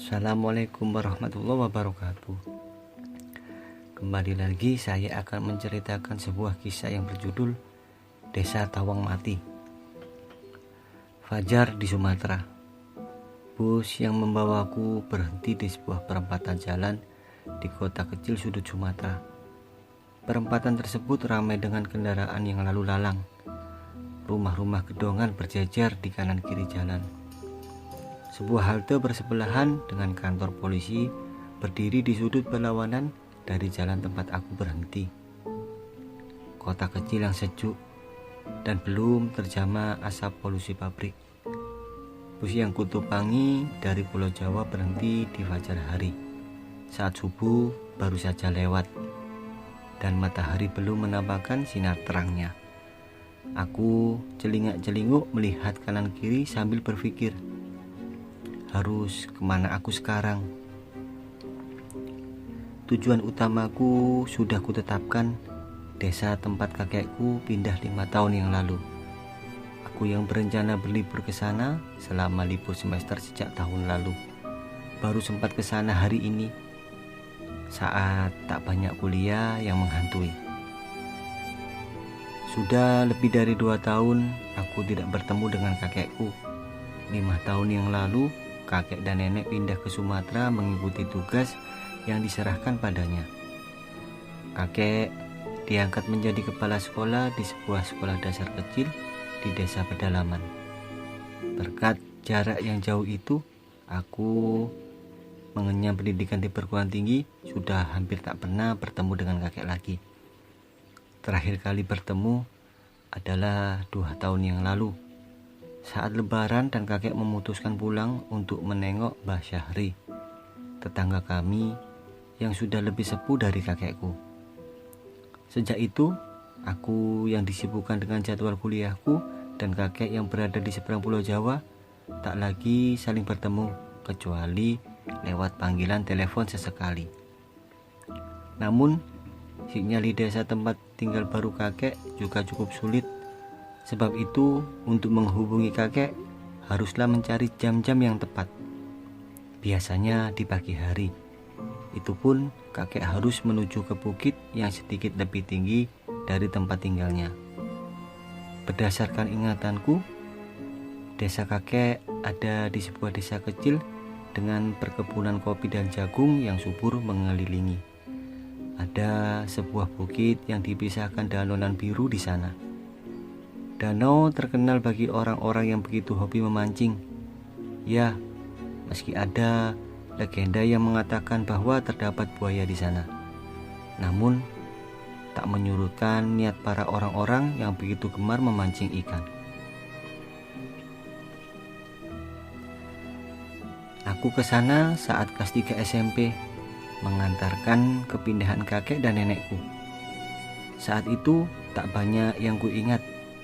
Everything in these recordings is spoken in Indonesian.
Assalamualaikum warahmatullahi wabarakatuh. Kembali lagi saya akan menceritakan sebuah kisah yang berjudul Desa Tawang Mati. Fajar di Sumatera. Bus yang membawaku berhenti di sebuah perempatan jalan di kota kecil sudut Sumatera. Perempatan tersebut ramai dengan kendaraan yang lalu lalang. Rumah-rumah gedongan berjejer di kanan kiri jalan. Sebuah halte bersebelahan dengan kantor polisi berdiri di sudut berlawanan dari jalan tempat aku berhenti. Kota kecil yang sejuk dan belum terjamah asap polusi pabrik. Bus yang kutupangi dari Pulau Jawa berhenti di fajar hari saat subuh baru saja lewat dan matahari belum menampakkan sinar terangnya. Aku celingak-celinguk melihat kanan kiri sambil berpikir, harus kemana aku sekarang? Tujuan utamaku sudah kutetapkan, desa tempat kakekku pindah 5 tahun yang lalu. Aku yang berencana berlibur ke sana selama libur semester sejak tahun lalu, baru sempat ke sana hari ini saat tak banyak kuliah yang menghantui. Sudah lebih dari 2 tahun aku tidak bertemu dengan kakekku. 5 tahun yang lalu kakek dan nenek pindah ke Sumatera mengikuti tugas yang diserahkan padanya. Kakek diangkat menjadi kepala sekolah di sebuah sekolah dasar kecil di desa pedalaman. Berkat jarak yang jauh itu, aku mengenyam pendidikan di perguruan tinggi sudah hampir tak pernah bertemu dengan kakek lagi. Terakhir kali bertemu adalah 2 tahun yang lalu, saat lebaran dan kakek memutuskan pulang untuk menengok Mbah Syahri, tetangga kami yang sudah lebih sepuh dari kakekku. Sejak itu, aku yang disibukkan dengan jadwal kuliahku dan kakek yang berada di seberang Pulau Jawa tak lagi saling bertemu kecuali lewat panggilan telepon sesekali. Namun, sinyal di desa tempat tinggal baru kakek juga cukup sulit. Sebab itu, untuk menghubungi kakek haruslah mencari jam-jam yang tepat. Biasanya di pagi hari. Itu pun kakek harus menuju ke bukit yang sedikit lebih tinggi dari tempat tinggalnya. Berdasarkan ingatanku, desa kakek ada di sebuah desa kecil dengan perkebunan kopi dan jagung yang subur mengelilingi. Ada sebuah bukit yang dipisahkan dalonan biru di sana. Danau terkenal bagi orang-orang yang begitu hobi memancing. Ya, meski ada legenda yang mengatakan bahwa terdapat buaya di sana. Namun, tak menyurutkan niat para orang-orang yang begitu gemar memancing ikan. Aku ke sana saat kelas 3 SMP, mengantarkan kepindahan kakek dan nenekku. Saat itu tak banyak yang kuingat.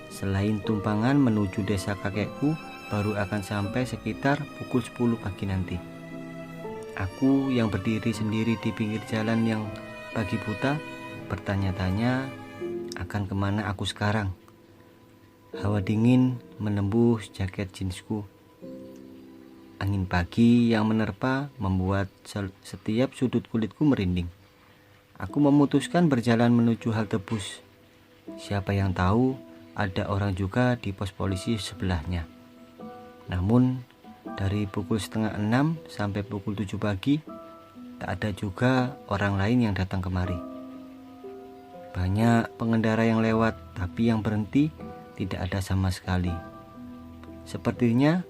Selain tumpangan menuju desa kakekku baru akan sampai sekitar pukul 10 pagi nanti. Aku yang berdiri sendiri di pinggir jalan yang pagi buta bertanya-tanya akan kemana aku sekarang. Hawa dingin menembus jaket jeansku. Angin pagi yang menerpa membuat setiap sudut kulitku merinding. Aku memutuskan berjalan menuju halte bus. Siapa yang tahu ada orang juga di pos polisi sebelahnya. Namun dari pukul 5:30 sampai pukul 7 pagi tak ada juga orang lain yang datang kemari. Banyak pengendara yang lewat, tapi yang berhenti tidak ada sama sekali. Sepertinya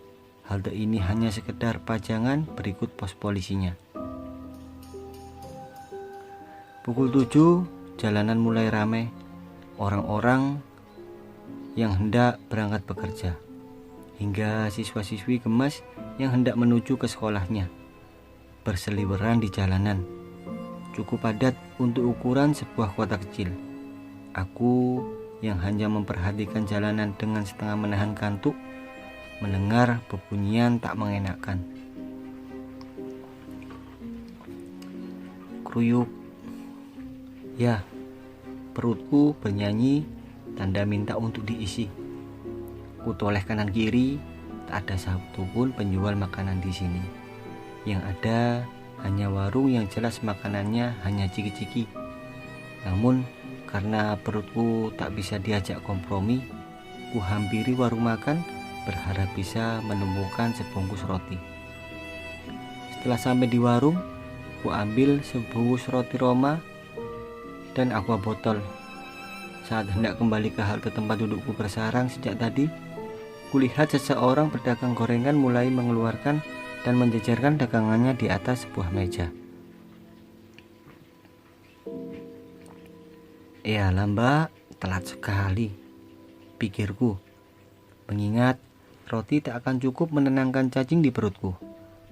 halte ini hanya sekedar pajangan berikut pos polisinya. Pukul 7 jalanan mulai ramai. Orang-orang yang hendak berangkat bekerja, hingga siswa-siswi gemas yang hendak menuju ke sekolahnya berseliweran di jalanan. Cukup padat untuk ukuran sebuah kota kecil. Aku yang hanya memperhatikan jalanan dengan setengah menahan kantuk, mendengar bebunyian tak mengenakan. Kruyuk. Ya, perutku bernyanyi tanda minta untuk diisi. Ku toleh kanan kiri, tak ada satu pun penjual makanan di sini. Yang ada hanya warung yang jelas makanannya hanya ciki-ciki. Namun karena perutku tak bisa diajak kompromi, ku hampiri warung makan berharap bisa menemukan sebungkus roti. Setelah sampai di warung, ku ambil sebungkus roti Roma dan aqua botol. Saat hendak kembali ke halte tempat dudukku bersarang sejak tadi, kulihat seseorang pedagang gorengan mulai mengeluarkan dan menjejerkan dagangannya di atas sebuah meja. "Yalah mbak, telat sekali," pikirku, mengingat roti tak akan cukup menenangkan cacing di perutku.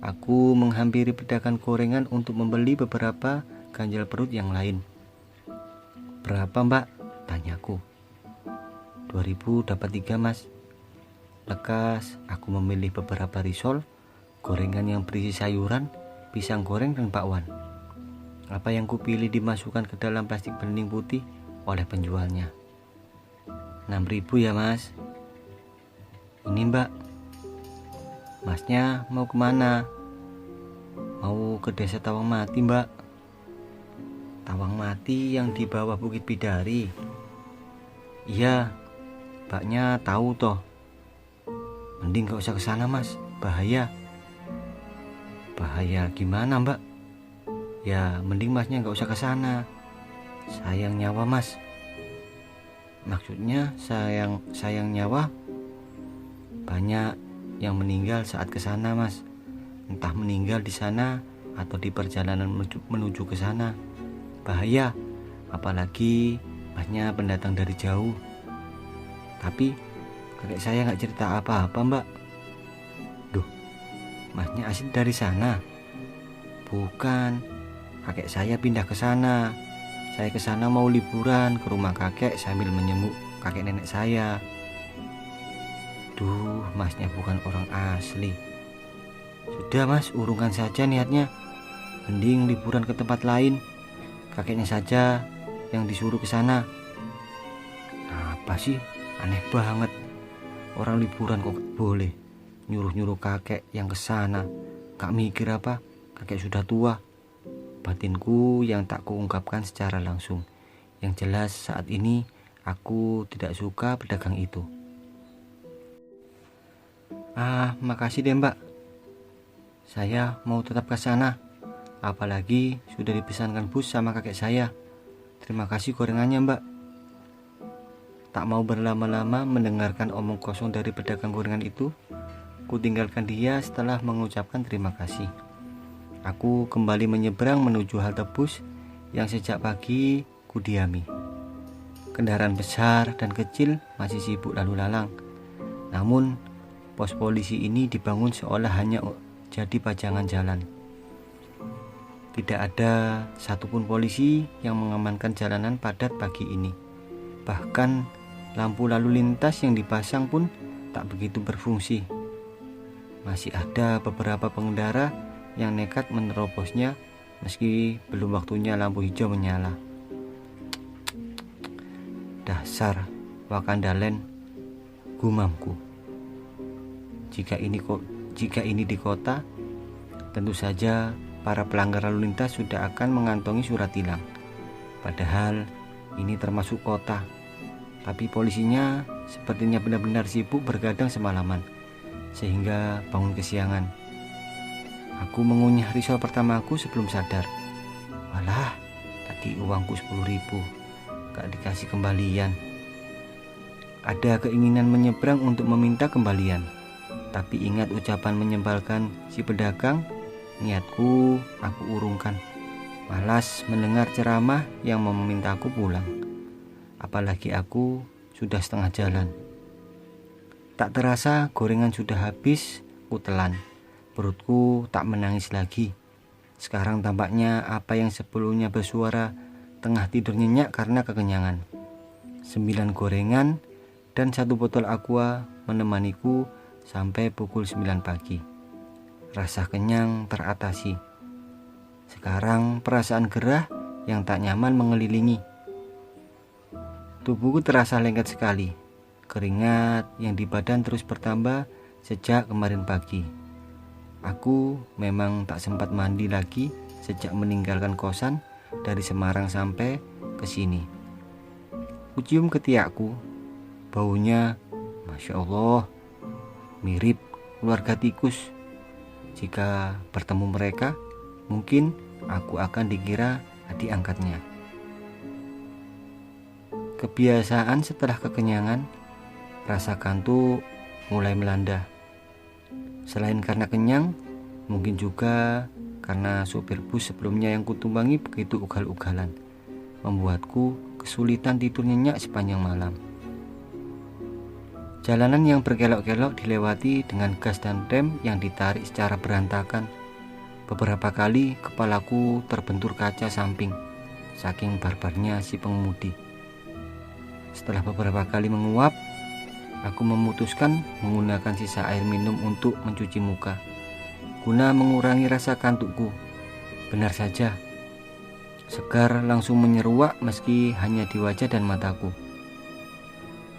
Aku menghampiri pedagang gorengan untuk membeli beberapa ganjal perut yang lain. "Berapa mbak?" tanyaku. 2.000 dapat 3 mas. Lekas aku memilih beberapa risol, gorengan yang berisi sayuran, pisang goreng dan bakwan. Apa yang kupilih dimasukkan ke dalam plastik bening putih oleh penjualnya. 6.000 ya mas. "Ini mbak." "Masnya mau kemana?" "Mau ke desa Tawang Mati mbak." "Tawang Mati yang di bawah Bukit Bidari?" "Iya, mbaknya tahu toh." "Mending gak usah ke sana mas, bahaya." "Bahaya gimana mbak?" "Ya mending masnya gak usah ke sana, sayang nyawa mas." "Maksudnya sayang nyawa?" "Banyak yang meninggal saat ke sana mas, entah meninggal di sana atau di perjalanan menuju ke sana. Bahaya, apalagi masnya pendatang dari jauh." "Tapi kakek saya gak cerita apa-apa mbak." "Duh, masnya asli dari sana?" "Bukan, kakek saya pindah ke sana. Saya ke sana mau liburan ke rumah kakek sambil menyembuh kakek nenek saya." "Duh, masnya bukan orang asli. Sudah mas, urungkan saja niatnya. Mending liburan ke tempat lain. Kakeknya saja yang disuruh ke sana." "Apa sih? Aneh banget. Orang liburan kok boleh nyuruh-nyuruh kakek yang ke sana. Gak mikir apa? Kakek sudah tua." Batinku yang tak kuungkapkan secara langsung. Yang jelas saat ini aku tidak suka pedagang itu. "Makasih deh mbak. Saya mau tetap ke sana. Apalagi sudah dipesankan bus sama kakek saya. Terima kasih gorengannya mbak." Tak mau berlama-lama mendengarkan omong kosong dari pedagang gorengan itu, ku tinggalkan dia setelah mengucapkan terima kasih. Aku kembali menyeberang menuju halte bus yang sejak pagi ku diami. Kendaraan besar dan kecil masih sibuk lalu lalang. Namun pos polisi ini dibangun seolah hanya jadi pajangan jalan. Tidak ada satupun polisi yang mengamankan jalanan padat pagi ini. Bahkan lampu lalu lintas yang dipasang pun tak begitu berfungsi. Masih ada beberapa pengendara yang nekat menerobosnya meski belum waktunya lampu hijau menyala. Dasar Wakandaland, gumamku. Jika ini di kota, tentu saja para pelanggar lalu lintas sudah akan mengantongi surat tilang. Padahal ini termasuk kota. Tapi polisinya sepertinya benar-benar sibuk bergadang semalaman, sehingga bangun kesiangan. Aku mengunyah risol pertamaku sebelum sadar. Walah, tadi uangku 10.000, gak dikasih kembalian. Ada keinginan menyeberang untuk meminta kembalian. Tapi ingat ucapan menyebalkan si pedagang, niatku aku urungkan. Malas mendengar ceramah yang memintaku pulang. Apalagi aku sudah setengah jalan. Tak terasa gorengan sudah habis ku telan. Perutku tak menangis lagi. Sekarang tampaknya apa yang sebelumnya bersuara tengah tidur nyenyak karena kekenyangan. 9 gorengan dan 1 botol aqua menemaniku sampai pukul 9 pagi. Rasa kenyang teratasi. Sekarang perasaan gerah yang tak nyaman mengelilingi. Tubuhku terasa lengket sekali. Keringat yang di badan terus bertambah sejak kemarin pagi. Aku memang tak sempat mandi lagi sejak meninggalkan kosan dari Semarang sampai ke sini. Kucium ketiakku, baunya Masya Allah, mirip keluarga tikus. Jika bertemu mereka, mungkin aku akan dikira adik angkatnya. Kebiasaan setelah kekenyangan, rasa kantuk mulai melanda. Selain karena kenyang, mungkin juga karena supir bus sebelumnya yang kutumpangi begitu ugal-ugalan, membuatku kesulitan tidur nyenyak sepanjang malam. Jalanan yang berkelok-kelok dilewati dengan gas dan rem yang ditarik secara berantakan. Beberapa kali kepalaku terbentur kaca samping, saking barbarnya si pengemudi. Setelah beberapa kali menguap, aku memutuskan menggunakan sisa air minum untuk mencuci muka, guna mengurangi rasa kantukku. Benar saja, segar langsung menyeruak meski hanya di wajah dan mataku.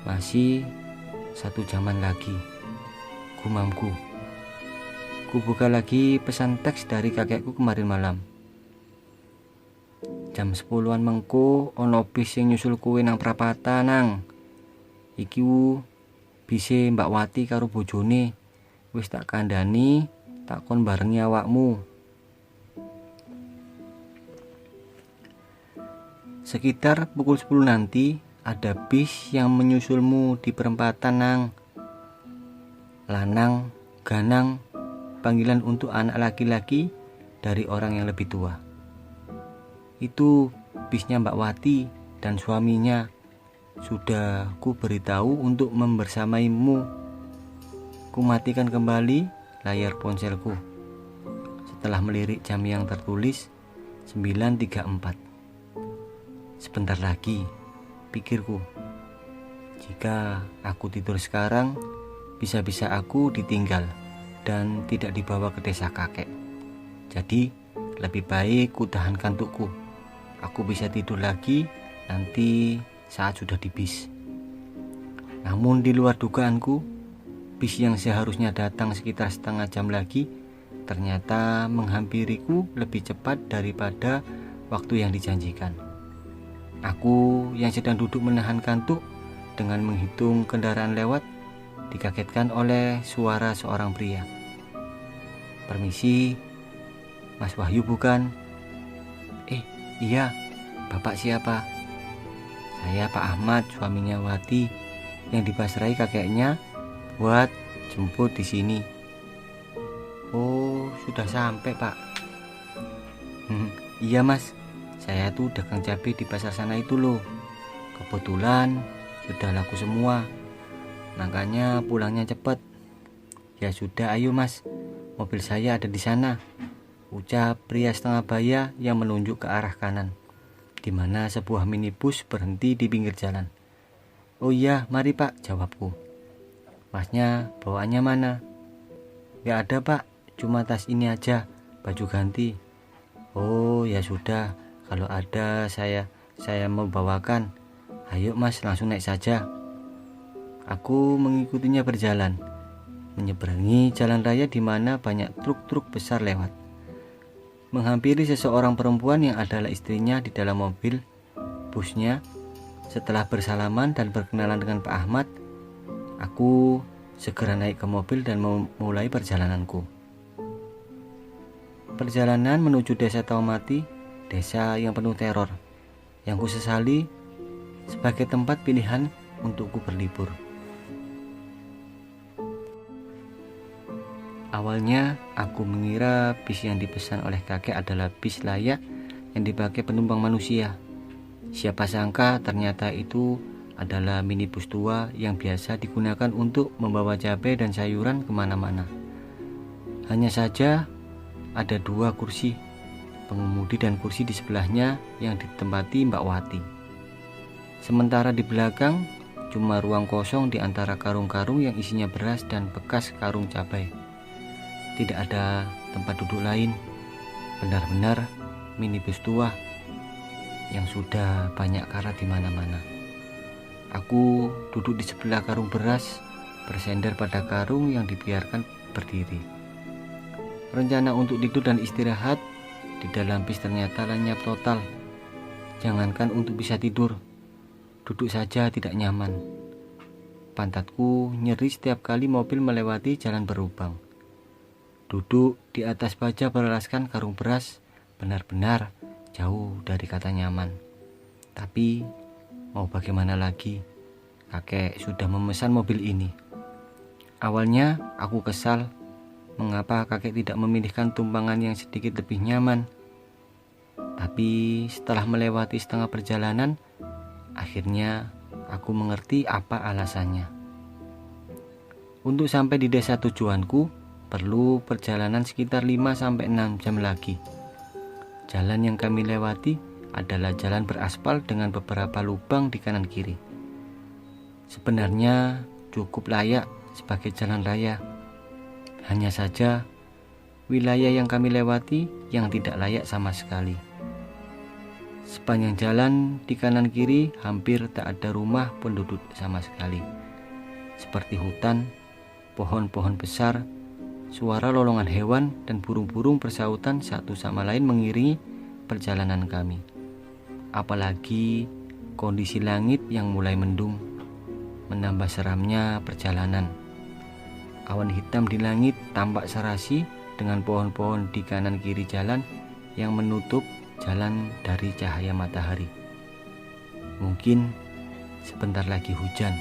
Masih 1 jaman lagi, gumamku. Ku buka lagi pesan teks dari kakekku kemarin malam. Jam 10-an mengko ono bis sing nyusul kowe nang prapatan nang. Iki bise Mbak Wati karo bojone. Wis tak kandhani, tak kon barengi awakmu. Sekitar pukul 10 nanti ada bis yang menyusulmu di perempatan nang. Lanang, ganang, panggilan untuk anak laki-laki dari orang yang lebih tua. Itu bisnya Mbak Wati dan suaminya. Sudah ku beritahu untuk membersamaimu. Ku matikan kembali layar ponselku setelah melirik jam yang tertulis 9.34. Sebentar lagi, pikirku. Jika aku tidur sekarang, bisa-bisa aku ditinggal dan tidak dibawa ke desa kakek. Jadi lebih baik ku tahan kantukku. Aku bisa tidur lagi nanti saat sudah di bis. Namun di luar dugaanku, bis yang seharusnya datang sekitar setengah jam lagi ternyata menghampiriku lebih cepat daripada waktu yang dijanjikan. Aku yang sedang duduk menahan kantuk dengan menghitung kendaraan lewat dikagetkan oleh suara seorang pria. Permisi, Mas Wahyu bukan? Iya, Bapak siapa? Saya Pak Ahmad, suaminya Wati, yang dipasrai kakeknya buat jemput di sini. Oh, sudah sampai Pak. Iya Mas, saya tuh dagang cabai di pasar sana itu loh. Kebetulan sudah laku semua, makanya pulangnya cepat. Ya sudah, ayo Mas, mobil saya ada di sana, ucap pria setengah baya yang menunjuk ke arah kanan, di mana sebuah minibus berhenti di pinggir jalan. Oh iya, mari Pak, jawabku. Masnya bawaannya mana? Gak ada Pak, cuma tas ini aja, baju ganti. Oh ya sudah, kalau ada saya mau bawakan. Ayo Mas, langsung naik saja. Aku mengikutinya berjalan, menyeberangi jalan raya di mana banyak truk-truk besar lewat. Menghampiri seseorang perempuan yang adalah istrinya di dalam mobil busnya. Setelah bersalaman dan berkenalan dengan Pak Ahmad, aku segera naik ke mobil dan memulai perjalananku. Perjalanan menuju desa Taumati, desa yang penuh teror, yang kusesali sebagai tempat pilihan untukku berlibur. Awalnya aku mengira bis yang dipesan oleh kakek adalah bis layak yang dipakai penumpang manusia. Siapa sangka ternyata itu adalah minibus tua yang biasa digunakan untuk membawa cabai dan sayuran kemana-mana. Hanya saja ada 2 kursi, pengemudi dan kursi di sebelahnya yang ditempati Mbak Wati. Sementara di belakang cuma ruang kosong di antara karung-karung yang isinya beras dan bekas karung cabai. Tidak ada tempat duduk lain. Benar-benar minibus tua yang sudah banyak karat di mana-mana. Aku duduk di sebelah karung beras, bersender pada karung yang dibiarkan berdiri. Rencana untuk tidur dan istirahat di dalam bis ternyata lenyap total. Jangankan untuk bisa tidur, duduk saja tidak nyaman. Pantatku nyeri setiap kali mobil melewati jalan berlubang. Duduk di atas baja beralaskan karung beras benar-benar jauh dari kata nyaman. Tapi mau bagaimana lagi, kakek sudah memesan mobil ini. Awalnya aku kesal, mengapa kakek tidak memilihkan tumpangan yang sedikit lebih nyaman. Tapi setelah melewati setengah perjalanan, akhirnya aku mengerti apa alasannya. Untuk sampai di desa tujuanku, perlu perjalanan sekitar 5-6 jam lagi. Jalan yang kami lewati adalah jalan beraspal dengan beberapa lubang di kanan kiri. Sebenarnya cukup layak sebagai jalan raya. Hanya saja wilayah yang kami lewati yang tidak layak sama sekali. Sepanjang jalan di kanan kiri hampir tak ada rumah penduduk sama sekali. Seperti hutan, pohon-pohon besar, suara lolongan hewan dan burung-burung bersautan satu sama lain mengiringi perjalanan kami. Apalagi kondisi langit yang mulai mendung, menambah seramnya perjalanan. Awan hitam di langit tampak serasi dengan pohon-pohon di kanan kiri jalan yang menutup jalan dari cahaya matahari. Mungkin sebentar lagi hujan,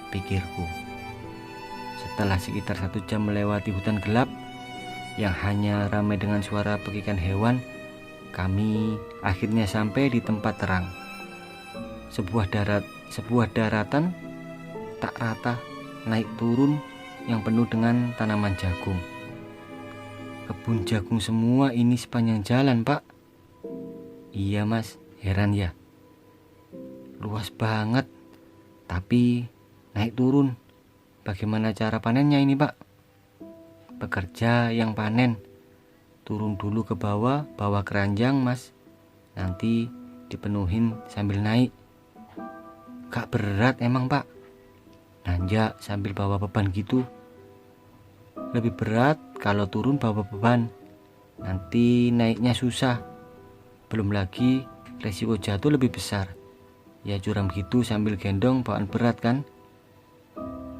pikirku. Setelah sekitar 1 jam melewati hutan gelap yang hanya ramai dengan suara pekikan hewan, kami akhirnya sampai di tempat terang. Sebuah daratan tak rata, naik turun yang penuh dengan tanaman jagung. Kebun jagung semua ini sepanjang jalan, Pak. Iya mas, heran ya. Luas banget, tapi naik turun. Bagaimana cara panennya ini, Pak? Pekerja yang panen turun dulu ke bawah, bawa keranjang mas. Nanti dipenuhin sambil naik. Gak berat emang, Pak. Nanjak sambil bawa beban gitu. Lebih berat kalau turun bawa beban. Nanti naiknya susah. Belum lagi resiko jatuh lebih besar. Ya curam gitu sambil gendong bawaan berat kan.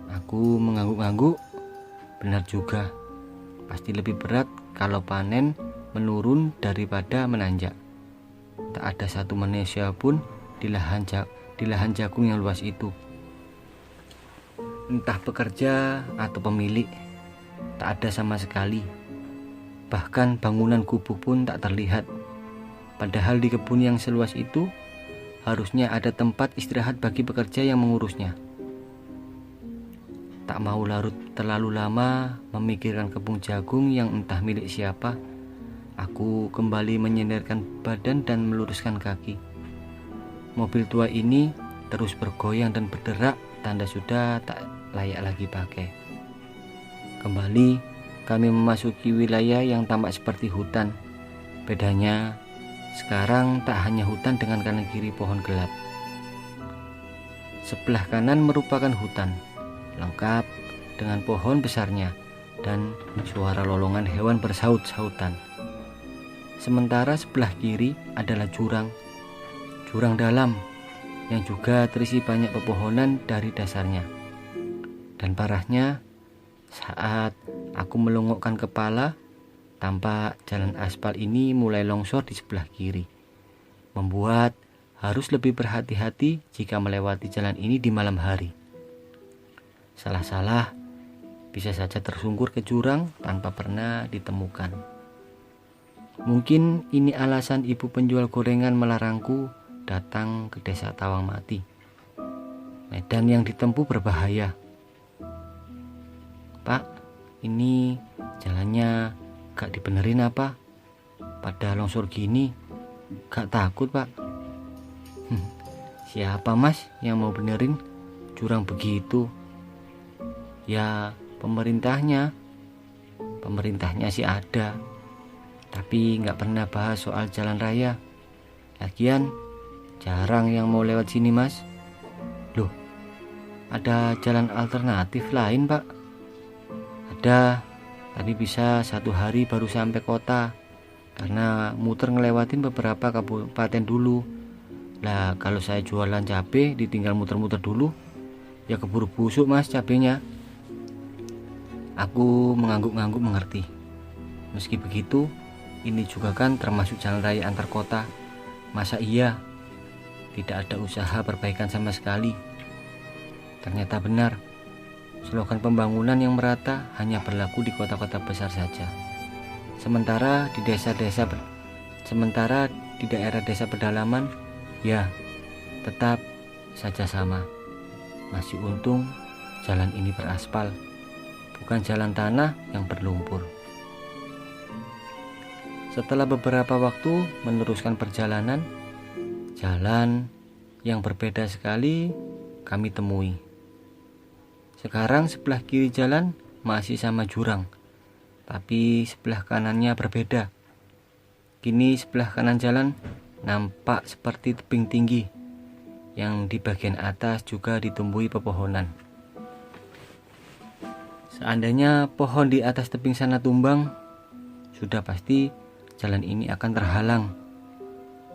Aku mengangguk-angguk. Benar juga, pasti lebih berat kalau panen menurun daripada menanjak. Tak ada satu manusia pun di lahan jagung yang luas itu. Entah pekerja atau pemilik, tak ada sama sekali. Bahkan bangunan gubuk pun tak terlihat. Padahal di kebun yang seluas itu harusnya ada tempat istirahat bagi pekerja yang mengurusnya. Tak mau larut terlalu lama memikirkan kebun jagung yang entah milik siapa, aku kembali menyenderkan badan dan meluruskan kaki. Mobil tua ini terus bergoyang dan berderak, tanda sudah tak layak lagi pakai. Kembali kami memasuki wilayah yang tampak seperti hutan. Bedanya sekarang tak hanya hutan dengan kanan kiri pohon gelap. Sebelah kanan merupakan hutan, lengkap dengan pohon besarnya dan suara lolongan hewan bersaut-sautan. Sementara sebelah kiri adalah jurang dalam yang juga terisi banyak pepohonan dari dasarnya. Dan parahnya, saat aku melongokkan kepala, tampak jalan aspal ini mulai longsor di sebelah kiri, membuat harus lebih berhati-hati jika melewati jalan ini di malam hari. Salah-salah bisa saja tersungkur ke jurang tanpa pernah ditemukan. Mungkin ini alasan ibu penjual gorengan melarangku datang ke desa Tawang Mati. Medan yang ditempuh berbahaya. Pak, ini jalannya gak dibenerin apa? Pada longsor gini gak takut, Pak? Siapa mas yang mau benerin jurang begitu? Ya pemerintahnya sih ada, tapi gak pernah bahas soal jalan raya. Lagian jarang yang mau lewat sini mas. Loh, ada jalan alternatif lain, Pak? Ada, tapi bisa 1 hari baru sampai kota karena muter ngelewatin beberapa kabupaten dulu. Lah kalau saya jualan cabai ditinggal muter-muter dulu, ya keburu busuk mas cabenya. Aku mengangguk-angguk mengerti. Meski begitu, ini juga kan termasuk jalan raya antar kota. Masa iya tidak ada usaha perbaikan sama sekali? Ternyata benar, slogan pembangunan yang merata hanya berlaku di kota-kota besar saja. Sementara di daerah desa pedalaman, ya tetap saja sama. Masih untung jalan ini beraspal, bukan jalan tanah yang berlumpur. Setelah beberapa waktu meneruskan perjalanan, jalan yang berbeda sekali kami temui. Sekarang sebelah kiri jalan masih sama jurang, tapi sebelah kanannya berbeda. Kini sebelah kanan jalan nampak seperti tebing tinggi, yang di bagian atas juga ditumbuhi pepohonan. Seandainya pohon di atas tebing sana tumbang, sudah pasti jalan ini akan terhalang.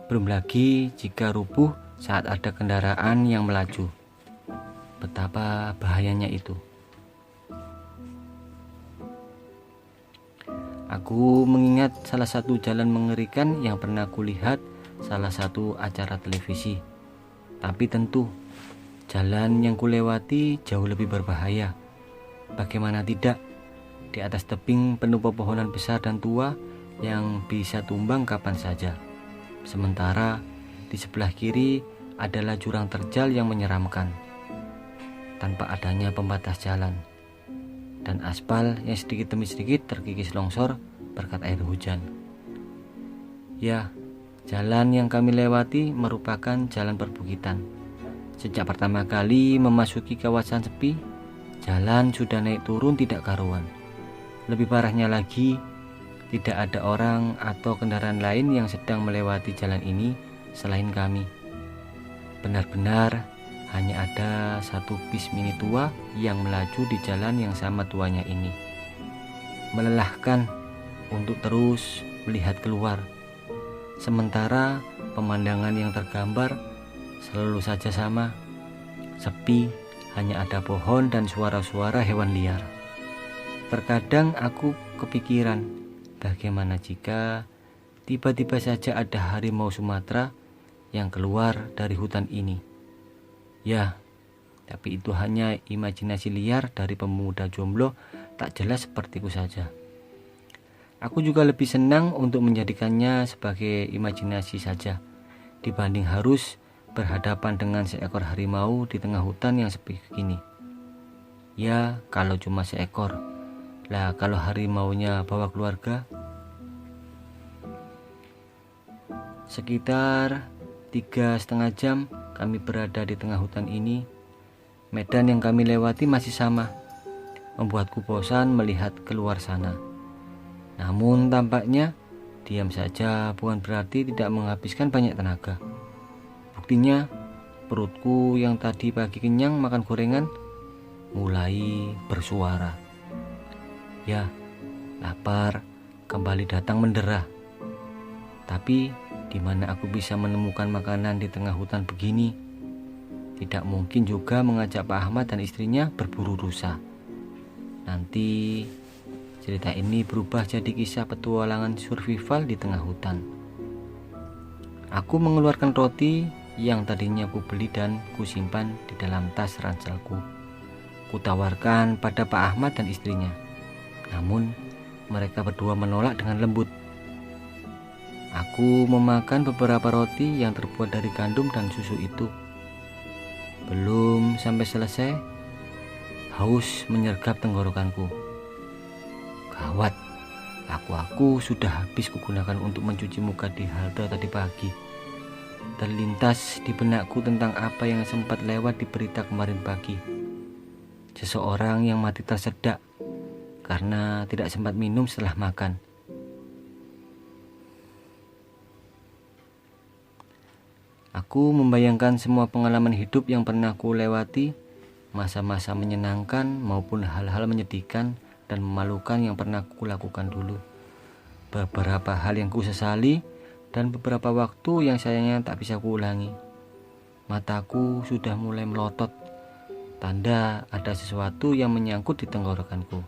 Belum lagi jika rubuh saat ada kendaraan yang melaju. Betapa bahayanya itu. Aku mengingat salah satu jalan mengerikan yang pernah kulihat salah satu acara televisi. Tapi tentu jalan yang kulewati jauh lebih berbahaya. Bagaimana tidak, di atas tebing penuh pepohonan besar dan tua yang bisa tumbang kapan saja. Sementara di sebelah kiri adalah jurang terjal yang menyeramkan, tanpa adanya pembatas jalan, dan aspal yang sedikit demi sedikit terkikis longsor berkat air hujan. Ya, jalan yang kami lewati merupakan jalan perbukitan. Sejak pertama kali memasuki kawasan sepi, jalan sudah naik turun tidak karuan. Lebih parahnya lagi, tidak ada orang atau kendaraan lain yang sedang melewati jalan ini selain kami. Benar-benar hanya ada satu bis mini tua yang melaju di jalan yang sama tuanya ini. Melelahkan untuk terus melihat keluar. Sementara pemandangan yang tergambar selalu saja sama. Sepi, hanya ada pohon dan suara-suara hewan liar. Terkadang aku kepikiran, bagaimana jika tiba-tiba saja ada harimau Sumatera yang keluar dari hutan ini? Ya, tapi itu hanya imajinasi liar dari pemuda jomblo tak jelas sepertiku saja. Aku juga lebih senang untuk menjadikannya sebagai imajinasi saja, dibanding harus berhadapan dengan seekor harimau di tengah hutan yang sepi begini. Ya, kalau cuma seekor. Lah, kalau harimaunya bawa keluarga. Sekitar 3,5 jam kami berada di tengah hutan ini. Medan yang kami lewati masih sama, membuatku bosan melihat keluar sana. Namun tampaknya diam saja bukan berarti tidak menghabiskan banyak tenaga. Buktinya perutku yang tadi pagi kenyang makan gorengan mulai bersuara. Ya, lapar kembali datang mendera. Tapi di mana aku bisa menemukan makanan di tengah hutan begini? Tidak mungkin juga mengajak Pak Ahmad dan istrinya berburu rusa. Nanti cerita ini berubah jadi kisah petualangan survival di tengah hutan. Aku mengeluarkan roti yang tadinya ku beli dan ku simpan di dalam tas ranselku. Kutawarkan pada Pak Ahmad dan istrinya. Namun mereka berdua menolak dengan lembut. Aku memakan beberapa roti yang terbuat dari gandum dan susu itu. Belum sampai selesai, haus menyergap tenggorokanku. Gawat, aku sudah habis kugunakan untuk mencuci muka di halte tadi pagi. Terlintas di benakku tentang apa yang sempat lewat di berita kemarin pagi. Seseorang yang mati tersedak karena tidak sempat minum setelah makan. Aku membayangkan semua pengalaman hidup yang pernah ku lewati, masa-masa menyenangkan maupun hal-hal menyedihkan dan memalukan yang pernah kulakukan dulu. Beberapa hal yang kusesali dan beberapa waktu yang sayangnya tak bisa kuulangi. Mataku sudah mulai melotot, tanda ada sesuatu yang menyangkut di tenggorokanku.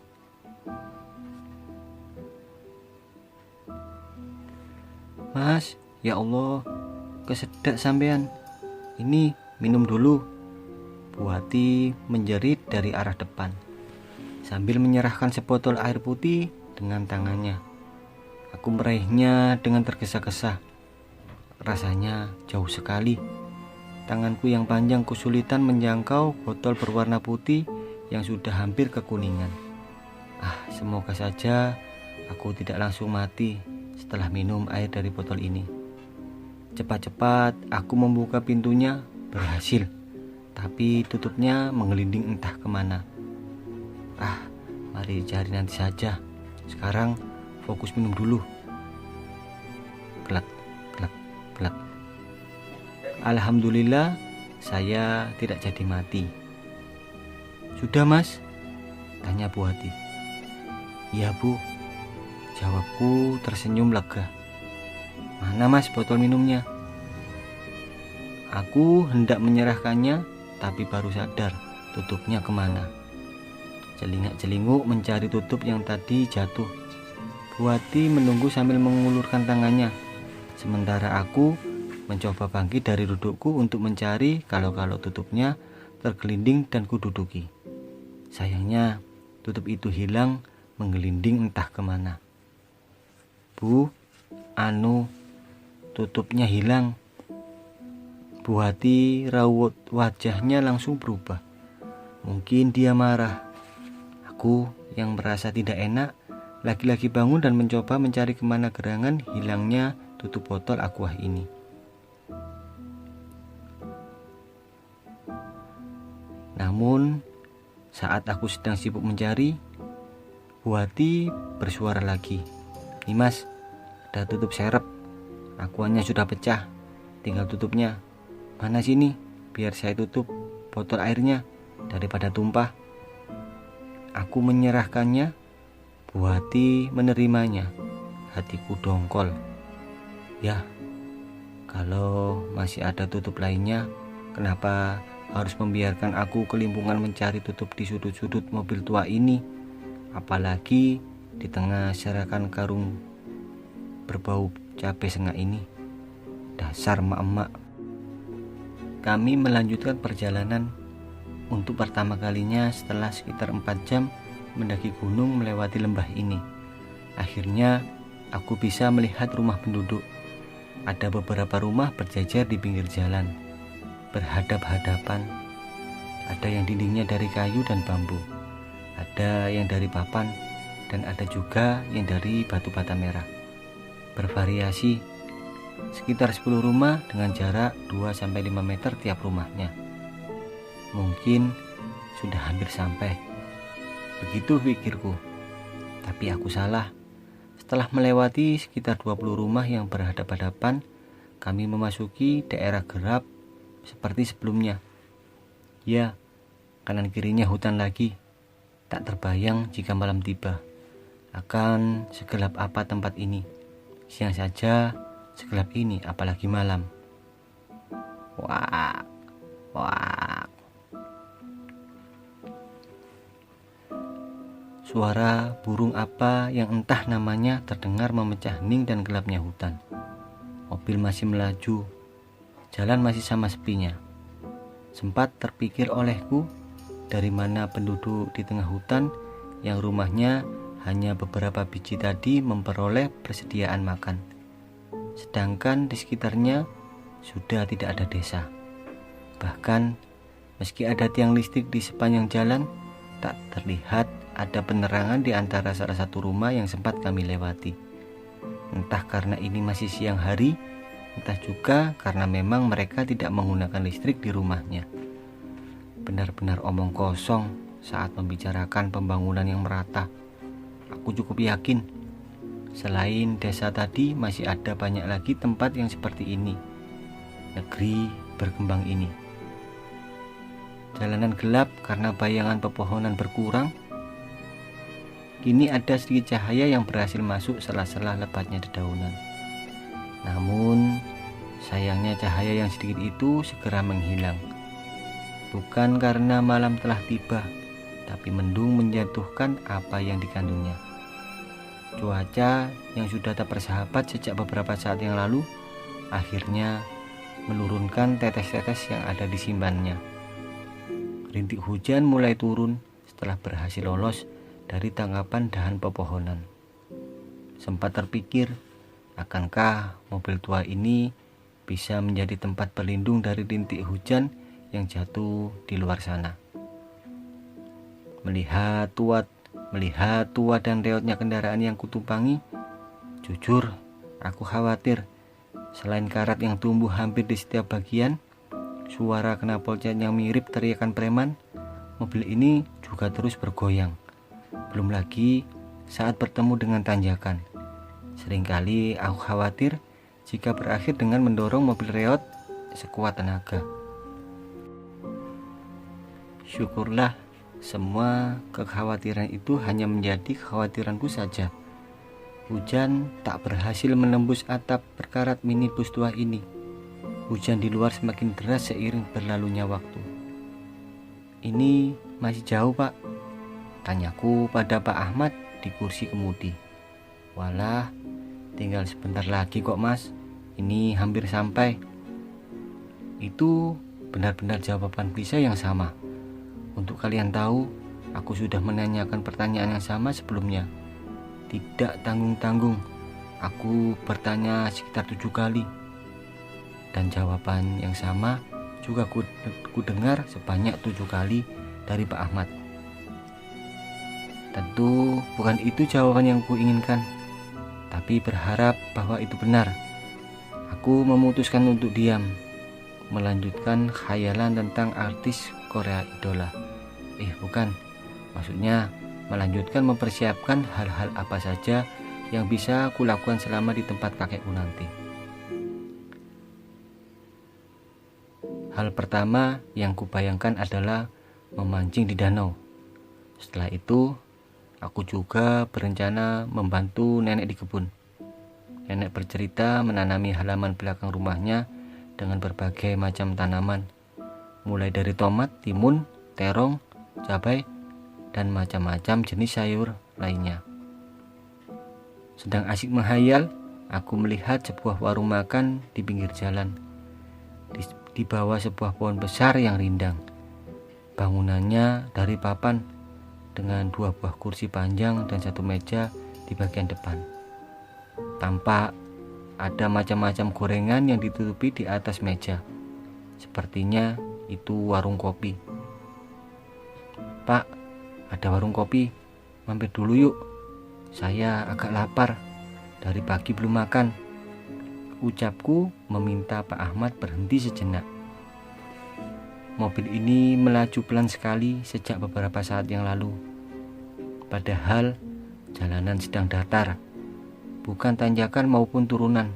Mas, ya Allah, kesedak sampean. Ini minum dulu. Bu Wati menjerit dari arah depan sambil menyerahkan sebotol air putih dengan tangannya. Aku meraihnya dengan tergesa-gesa. Rasanya jauh sekali. Tanganku yang panjang kesulitan menjangkau botol berwarna putih yang sudah hampir kekuningan. Semoga saja aku tidak langsung mati setelah minum air dari botol ini. Cepat-cepat aku membuka pintunya, berhasil. Tapi tutupnya menggelinding entah kemana. Mari cari nanti saja. Sekarang fokus minum dulu. Kelak, kelak, kelak. Alhamdulillah, saya tidak jadi mati. Sudah mas? Tanya Bu Wati. Iya bu, jawabku tersenyum lega. Mana mas botol minumnya? Aku hendak menyerahkannya, tapi baru sadar tutupnya kemana. Celingak-celinguk mencari tutup yang tadi jatuh. Bu Wati menunggu sambil mengulurkan tangannya, sementara aku mencoba bangkit dari dudukku untuk mencari kalau tutupnya tergelinding dan kududuki. Sayangnya tutup itu hilang menggelinding entah kemana. Bu, tutupnya hilang. Bu Wati raut wajahnya langsung berubah. Mungkin dia marah. Aku yang merasa tidak enak lagi-lagi bangun dan mencoba mencari kemana gerangan hilangnya tutup botol aqua ini. Namun saat aku sedang sibuk mencari, Bu Wati bersuara lagi. Nih mas, ada tutup serep. Aquanya sudah pecah, tinggal tutupnya. Mana sini, biar saya tutup botol airnya daripada tumpah. Aku menyerahkannya, Bu Wati menerimanya. Hatiku dongkol. Ya, kalau masih ada tutup lainnya, kenapa harus membiarkan aku kelimpungan mencari tutup di sudut-sudut mobil tua ini? Apalagi di tengah serakan karung berbau cabai sengak ini. Dasar emak-emak. Kami melanjutkan perjalanan untuk pertama kalinya setelah sekitar 4 jam mendaki gunung melewati lembah ini. Akhirnya aku bisa melihat rumah penduduk. Ada beberapa rumah berjajar di pinggir jalan, berhadap-hadapan. Ada yang dindingnya dari kayu dan bambu, ada yang dari papan, dan ada juga yang dari batu bata merah. Bervariasi, sekitar 10 rumah dengan jarak 2-5 meter tiap rumahnya. Mungkin sudah hampir sampai, begitu pikirku. Tapi aku salah. Setelah melewati sekitar 20 rumah yang berhadapan-hadapan, kami memasuki daerah gelap seperti sebelumnya. Ya, kanan kirinya hutan lagi. Tak terbayang jika malam tiba akan segelap apa tempat ini. Siang saja segelap ini, apalagi malam. Wah. Suara burung apa yang entah namanya terdengar memecah hening dan gelapnya hutan. Mobil masih melaju, jalan masih sama sepinya. Sempat terpikir olehku, dari mana penduduk di tengah hutan yang rumahnya hanya beberapa biji tadi memperoleh persediaan makan, sedangkan di sekitarnya sudah tidak ada desa. Bahkan meski ada tiang listrik di sepanjang jalan, tak terlihat ada penerangan di antara salah satu rumah yang sempat kami lewati. Entah karena ini masih siang hari, entah juga karena memang mereka tidak menggunakan listrik di rumahnya. Benar-benar omong kosong saat membicarakan pembangunan yang merata. Aku cukup yakin, selain desa tadi masih ada banyak lagi tempat yang seperti ini. Negeri berkembang ini. Jalanan gelap karena bayangan pepohonan berkurang. Kini ada sedikit cahaya yang berhasil masuk sela-sela lebatnya dedaunan. Namun, sayangnya cahaya yang sedikit itu segera menghilang. Bukan karena malam telah tiba, tapi mendung menjatuhkan apa yang dikandungnya. Cuaca yang sudah tak bersahabat sejak beberapa saat yang lalu, akhirnya menurunkan tetes-tetes yang ada di simpannya. Rintik hujan mulai turun setelah berhasil lolos dari tangkapan dahan pepohonan. Sempat terpikir, akankah mobil tua ini bisa menjadi tempat berlindung dari rintik hujan yang jatuh di luar sana. Melihat tua dan reotnya kendaraan yang kutumpangi, jujur aku khawatir. Selain karat yang tumbuh hampir di setiap bagian, suara knalpotnya yang mirip teriakan preman, mobil ini juga terus bergoyang. Belum lagi saat bertemu dengan tanjakan. Seringkali aku khawatir jika berakhir dengan mendorong mobil reot sekuat tenaga. Syukurlah semua kekhawatiran itu hanya menjadi kekhawatiranku saja. Hujan tak berhasil menembus atap berkarat minibus tua ini. Hujan di luar semakin deras seiring berlalunya waktu. Ini masih jauh, Pak? Tanyaku pada Pak Ahmad di kursi kemudi. Walah, tinggal sebentar lagi kok, Mas. Ini hampir sampai. Itu benar-benar jawaban klise yang sama. Untuk kalian tahu, aku sudah menanyakan pertanyaan yang sama sebelumnya. Tidak tanggung-tanggung, aku bertanya sekitar 7 kali. Dan jawaban yang sama juga ku dengar sebanyak 7 kali dari Pak Ahmad. Tentu bukan itu jawaban yang kuinginkan, tapi berharap bahwa itu benar. Aku memutuskan untuk diam, melanjutkan khayalan tentang artis Korea idola. Bukan, maksudnya melanjutkan mempersiapkan hal-hal apa saja yang bisa kulakukan selama di tempat kakekku nanti. Hal pertama yang kubayangkan adalah memancing di danau. Setelah itu, aku juga berencana membantu nenek di kebun. Nenek bercerita menanami halaman belakang rumahnya dengan berbagai macam tanaman, mulai dari tomat, timun, terong, cabai, dan macam-macam jenis sayur lainnya. Sedang asyik menghayal, aku melihat sebuah warung makan di pinggir jalan. Di bawah sebuah pohon besar yang rindang. Bangunannya dari papan dengan 2 buah kursi panjang dan 1 meja di bagian depan. Tampak ada macam-macam gorengan yang ditutupi di atas meja. Sepertinya itu warung kopi. Pak, ada warung kopi, mampir dulu yuk. Saya agak lapar, dari pagi belum makan. Ucapku meminta Pak Ahmad berhenti sejenak. Mobil ini melaju pelan sekali sejak beberapa saat yang lalu. Padahal jalanan sedang datar, bukan tanjakan maupun turunan.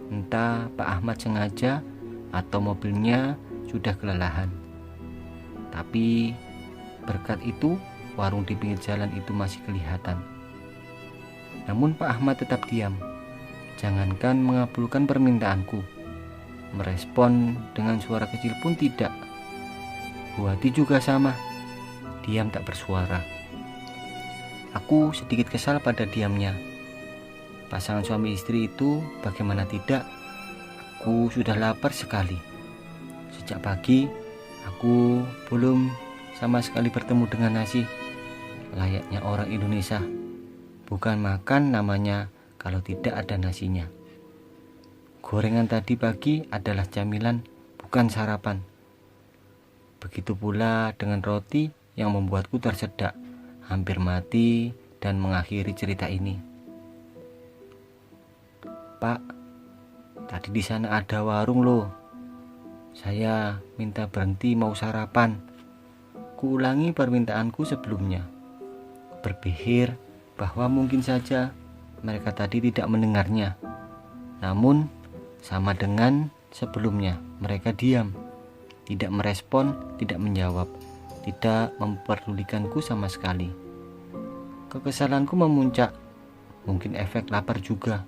Entah Pak Ahmad sengaja atau mobilnya sudah kelelahan. Tapi berkat itu, warung di pinggir jalan itu masih kelihatan. Namun Pak Ahmad tetap diam. Jangankan mengabulkan permintaanku, merespon dengan suara kecil pun tidak. Bu Hati juga sama, diam tak bersuara. Aku sedikit kesal pada diamnya. Pasangan suami istri itu bagaimana tidak, aku sudah lapar sekali. Sejak pagi, aku belum sama sekali bertemu dengan nasi. Layaknya orang Indonesia, bukan makan namanya kalau tidak ada nasinya. Gorengan tadi pagi adalah camilan, bukan sarapan. Begitu pula dengan roti yang membuatku tersedak, hampir mati dan mengakhiri cerita ini. Pak, tadi di sana ada warung loh. Saya minta berhenti mau sarapan. Kuulangi permintaanku sebelumnya, berpikir bahwa mungkin saja mereka tadi tidak mendengarnya. Namun sama dengan sebelumnya, mereka diam, tidak merespon, tidak menjawab, tidak memperdulikanku sama sekali. Kekesalanku memuncak, mungkin efek lapar juga.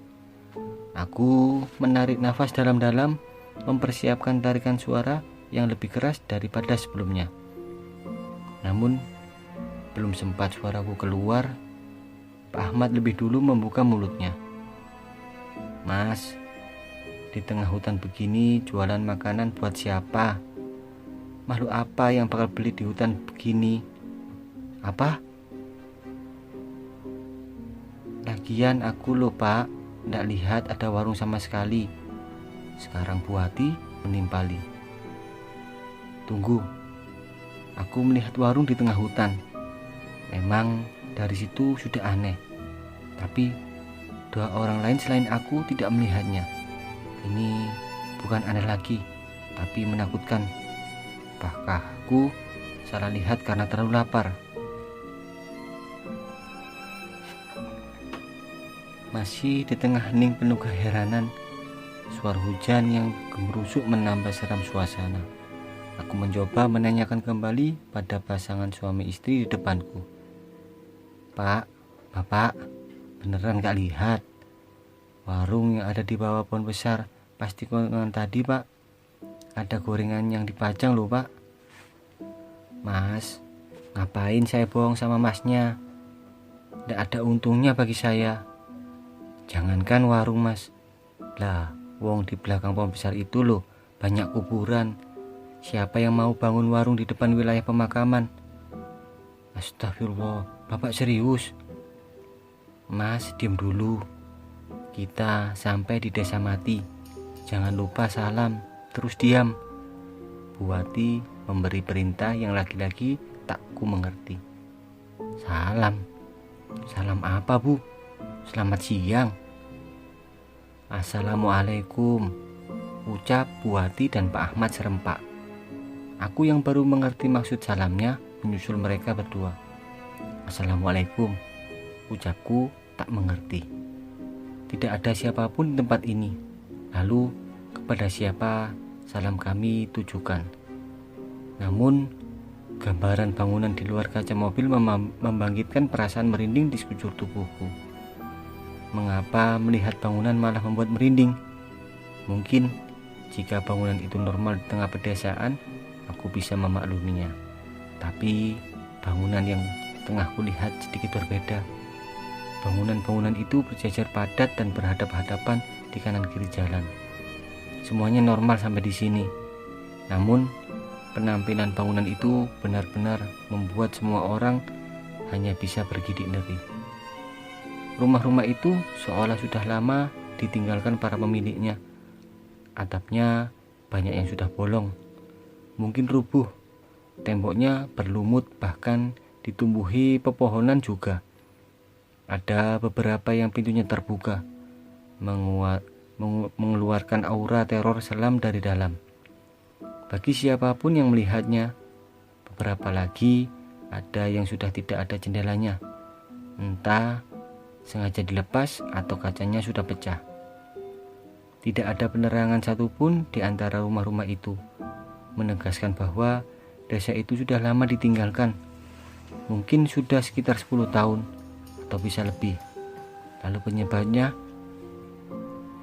Aku menarik nafas dalam-dalam, mempersiapkan tarikan suara yang lebih keras daripada sebelumnya. Namun, belum sempat suaraku keluar, Pak Ahmad lebih dulu membuka mulutnya. "Mas, di tengah hutan begini jualan makanan buat siapa? Makhluk apa yang bakal beli di hutan begini?" "Apa? Lagian aku loh Pak, ndak lihat ada warung sama sekali." Sekarang Bu Hati menimpali. "Tunggu, aku melihat warung di tengah hutan. Memang dari situ sudah aneh. Tapi dua orang lain selain aku tidak melihatnya. Ini bukan aneh lagi, tapi menakutkan. Apakah aku salah lihat karena terlalu lapar?" Masih di tengah hening penuh keheranan, suara hujan yang gemerusuk menambah seram suasana. Aku mencoba menanyakan kembali pada pasangan suami istri di depanku. "Pak, Bapak, beneran gak lihat? Warung yang ada di bawah pohon besar pasti konongan tadi Pak. Ada gorengan yang dipajang loh Pak." "Mas, ngapain saya bohong sama masnya? Gak ada untungnya bagi saya. Jangankan warung Mas, lah wong di belakang pohon besar itu loh banyak kuburan. Siapa yang mau bangun warung di depan wilayah pemakaman?" "Astagfirullah, Bapak serius?" "Mas, diam dulu. Kita sampai di desa mati. Jangan lupa salam, terus diam." Bu Wati memberi perintah yang lagi-lagi tak ku mengerti. "Salam? Salam apa Bu? Selamat siang." "Assalamualaikum," ucap Bu Wati dan Pak Ahmad serempak. Aku yang baru mengerti maksud salamnya menyusul mereka berdua. "Assalamualaikum," ucapku tak mengerti. Tidak ada siapapun di tempat ini. Lalu kepada siapa salam kami tujukan? Namun gambaran bangunan di luar kaca mobil membangkitkan perasaan merinding di sekujur tubuhku. Mengapa melihat bangunan malah membuat merinding? Mungkin jika bangunan itu normal di tengah pedesaan, aku bisa memakluminya. Tapi bangunan yang tengah kulihat sedikit berbeda. Bangunan-bangunan itu berjajar padat dan berhadap-hadapan di kanan kiri jalan. Semuanya normal sampai di sini. Namun penampilan bangunan itu benar-benar membuat semua orang hanya bisa bergidik ngeri. Rumah-rumah itu seolah sudah lama ditinggalkan para pemiliknya. Atapnya banyak yang sudah bolong, mungkin rubuh. Temboknya berlumut, bahkan ditumbuhi pepohonan juga. Ada beberapa yang pintunya terbuka, mengeluarkan aura teror selam dari dalam. Bagi siapapun yang melihatnya, beberapa lagi ada yang sudah tidak ada jendelanya. Entah sengaja dilepas atau kacanya sudah pecah. Tidak ada penerangan satupun di antara rumah-rumah itu, menegaskan bahwa desa itu sudah lama ditinggalkan. Mungkin sudah sekitar 10 tahun atau bisa lebih. Lalu penyebabnya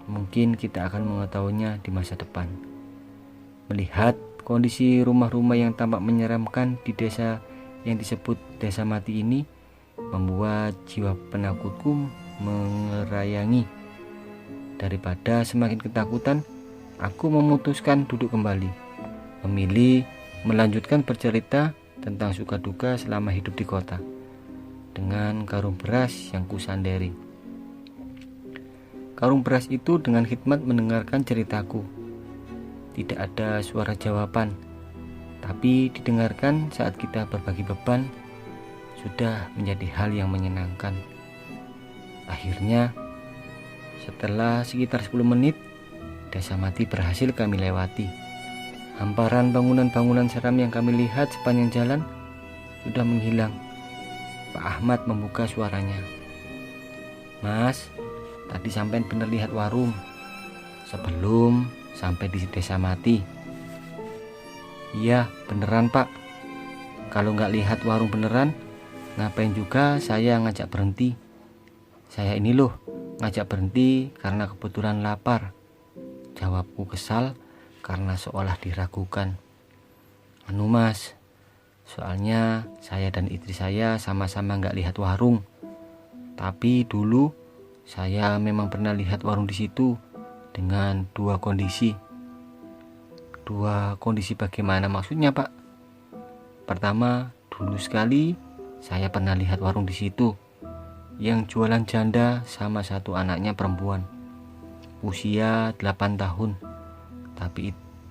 mungkin kita akan mengetahuinya di masa depan. Melihat kondisi rumah-rumah yang tampak menyeramkan di desa yang disebut desa mati ini, membuat jiwa penakutku mengerayangi. Daripada semakin ketakutan, aku memutuskan duduk kembali, memilih melanjutkan bercerita tentang suka duka selama hidup di kota dengan karung beras yang kusanderi. Karung beras itu dengan hikmat mendengarkan ceritaku. Tidak ada suara jawaban, tapi didengarkan saat kita berbagi beban sudah menjadi hal yang menyenangkan. Akhirnya, setelah sekitar 10 menit, desa mati berhasil kami lewati. Hamparan bangunan-bangunan seram yang kami lihat sepanjang jalan sudah menghilang. Pak Ahmad membuka suaranya. "Mas, tadi sampean bener lihat warung sebelum sampai di desa mati?" "Iya, beneran Pak. Kalau nggak lihat warung beneran, Ngapain juga saya ngajak berhenti? Saya ini loh ngajak berhenti karena kebetulan lapar. Jawabku kesal karena seolah diragukan. Anu mas, soalnya saya dan istri saya sama-sama nggak lihat warung. Tapi dulu saya memang pernah lihat warung di situ dengan dua kondisi. Dua kondisi bagaimana maksudnya pak? Pertama, dulu sekali saya pernah lihat warung di situ yang jualan janda sama satu anaknya perempuan, usia 8 tahun.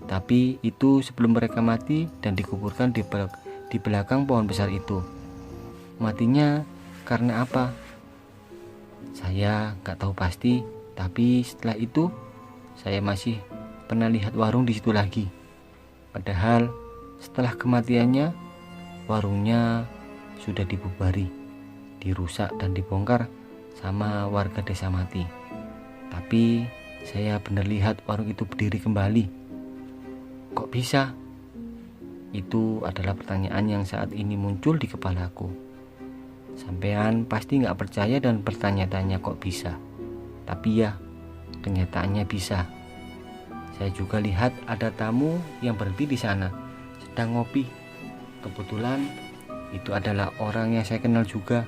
Tapi itu sebelum mereka mati dan dikuburkan di belakang pohon besar itu. Matinya karena apa? Saya nggak tahu pasti, tapi setelah itu saya masih pernah lihat warung di situ lagi. Padahal setelah kematiannya warungnya sudah dibubari, dirusak dan dibongkar sama warga desa mati. Tapi saya benar lihat warung itu berdiri kembali. Kok bisa? Itu adalah pertanyaan yang saat ini muncul di kepalaku. Sampean pasti gak percaya dan bertanya-tanya kok bisa. Tapi ya, kenyataannya bisa. Saya juga lihat ada tamu yang berhenti di sana, sedang ngopi. Kebetulan itu adalah orang yang saya kenal juga.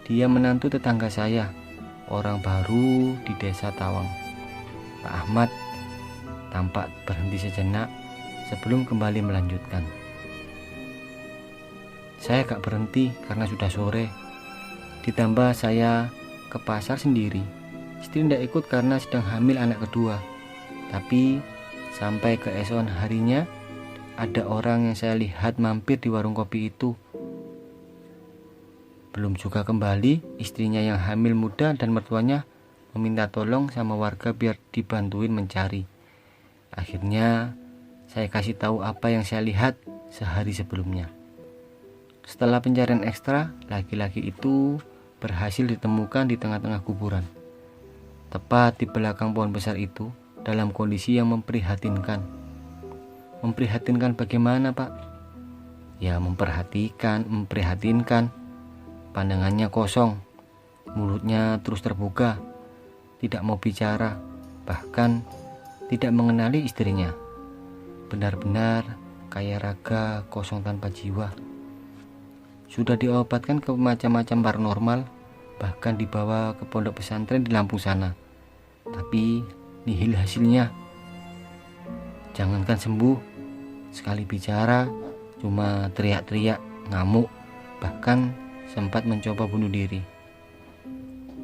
Dia menantu tetangga saya, orang baru di desa Tawang. Pak Ahmad tampak berhenti sejenak sebelum kembali melanjutkan. Saya gak berhenti karena sudah sore. Ditambah saya ke pasar sendiri. Istri tidak ikut karena sedang hamil anak kedua. Tapi sampai keesokan harinya ada orang yang saya lihat mampir di warung kopi itu. Belum juga kembali, istrinya yang hamil muda dan mertuanya meminta tolong sama warga biar dibantuin mencari. Akhirnya saya kasih tahu apa yang saya lihat sehari sebelumnya. Setelah pencarian ekstra, laki-laki itu berhasil ditemukan di tengah-tengah kuburan, tepat di belakang pohon besar itu, dalam kondisi yang memprihatinkan. Memprihatinkan bagaimana pak? Ya memprihatinkan. Pandangannya kosong, mulutnya terus terbuka, tidak mau bicara, bahkan tidak mengenali istrinya. Benar-benar kayak raga kosong tanpa jiwa. Sudah diobatkan ke macam-macam paranormal, bahkan dibawa ke pondok pesantren di Lampung sana. Tapi nihil hasilnya. Jangankan sembuh, sekali bicara cuma teriak-teriak, ngamuk, bahkan sempat mencoba bunuh diri.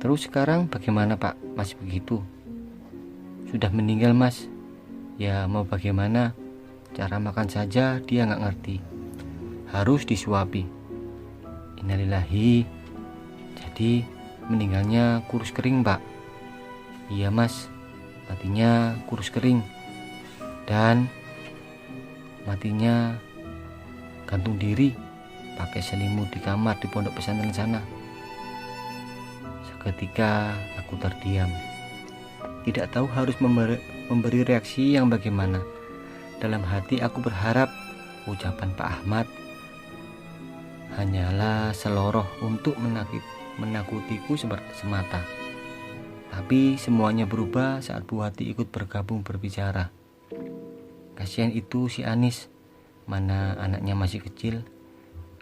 Terus sekarang bagaimana pak? Masih begitu? Sudah meninggal mas. Ya mau bagaimana? Cara makan saja dia gak ngerti, harus disuapi. Innalillahi. Jadi meninggalnya kurus kering pak? Iya mas, matinya kurus kering. Dan matinya gantung diri, pakai selimut di kamar di pondok pesantren sana. Seketika aku terdiam, tidak tahu harus memberi reaksi yang bagaimana. Dalam hati aku berharap ucapan Pak Ahmad hanyalah seloroh untuk menakutiku semata. Tapi semuanya berubah saat Bu Wati ikut bergabung berbicara. Kasihan itu si Anis, mana anaknya masih kecil.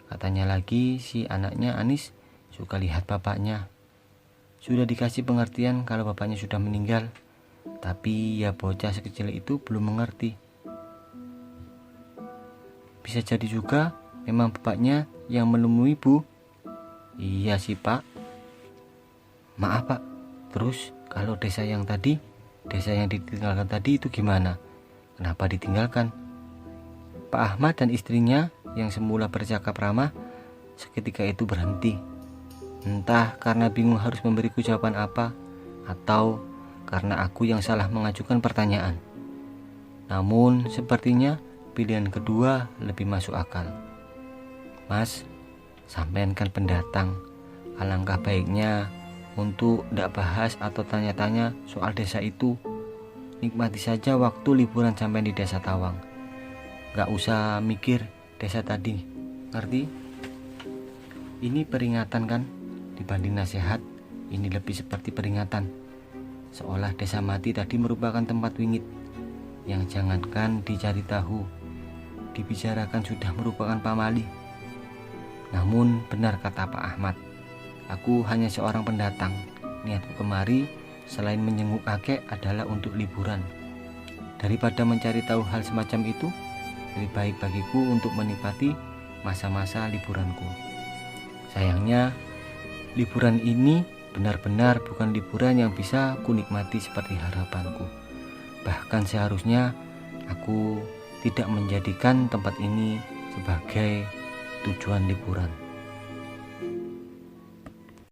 Katanya lagi si anaknya Anis suka lihat bapaknya. Sudah dikasih pengertian kalau bapaknya sudah meninggal, tapi ya bocah sekecil itu belum mengerti. Bisa jadi juga memang bapaknya yang menemui Bu. Iya sih pak. Maaf pak, terus kalau desa yang ditinggalkan tadi itu gimana? Kenapa ditinggalkan? Pak Ahmad dan istrinya yang semula bercakap ramah seketika itu berhenti. Entah karena bingung harus memberiku jawaban apa, atau karena aku yang salah mengajukan pertanyaan. Namun sepertinya pilihan kedua lebih masuk akal. Mas, sampean kan pendatang, alangkah baiknya untuk tidak bahas atau tanya-tanya soal desa itu. Nikmati saja waktu liburan sampai di desa Tawang. Gak usah mikir desa tadi, ngerti? Ini peringatan kan? Dibanding nasihat, ini lebih seperti peringatan. Seolah desa mati tadi merupakan tempat wingit yang jangankan dicari tahu, dibicarakan sudah merupakan pamali. Namun benar kata Pak Ahmad, aku hanya seorang pendatang. Niatku kemari selain menjenguk kakek adalah untuk liburan. Daripada mencari tahu hal semacam itu, lebih baik bagiku untuk menikmati masa-masa liburanku. Sayangnya, liburan ini benar-benar bukan liburan yang bisa kunikmati seperti harapanku. Bahkan seharusnya aku tidak menjadikan tempat ini sebagai tujuan liburan.